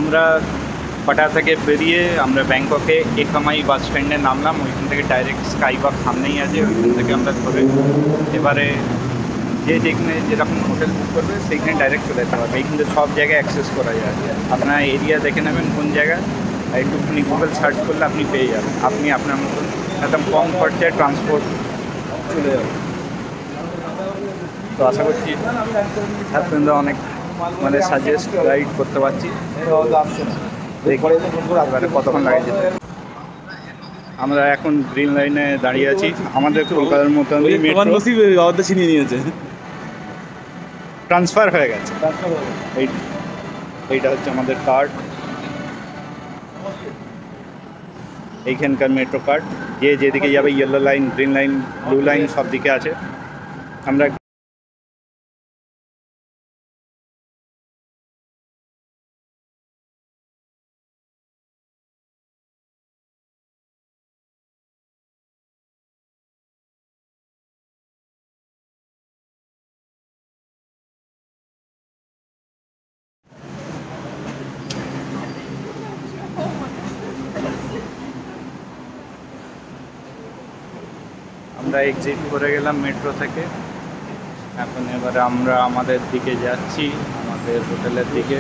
আমরা পাটা থেকে বেরিয়ে আমরা ব্যাংককে একামাই বাস স্ট্যান্ডে নামলাম। ওইখান থেকে ডাইরেক্ট স্কাইওয়াক সামনেই আছে, ওইখান থেকে আমরা ধরে এবারে যে যেখানে যেরকম হোটেল বুক করবে সেইখানে ডাইরেক্ট চলে যেতে পারবে। এইখানে সব জায়গায় অ্যাক্সেস করা যায়। আপনার এরিয়া দেখে নেবেন কোন জায়গায়, একটুখানি গুগল সার্চ করলে আপনি পেয়ে যাবেন। আপনি আপনার মতন একদম কম খরচায় ট্রান্সপোর্ট চলে যাবে। তো আশা করছি আপনারা অনেক মানে সাজেস্ট গাইড করতে পারছি। এবারে কতক্ষণ লাগে যেতে। আমরা এখন গ্রিন লাইনে দাঁড়িয়ে আছি। আমাদের কলকাতার মতন ছিনিয়ে নিয়েছে, ট্রান্সফার হয়ে গেছে। এইটা হচ্ছে আমাদের কার্ড, এইখানকার মেট্রো কার্ড। যে যেদিকে যাবে yellow line, green line, blue line সব দিকে আছে। আমরা এক্সিট করে গেলাম মেট্রো থেকে। এখন এবারে আমরা আমাদের দিকে যাচ্ছি, আমাদের হোটেলের দিকে।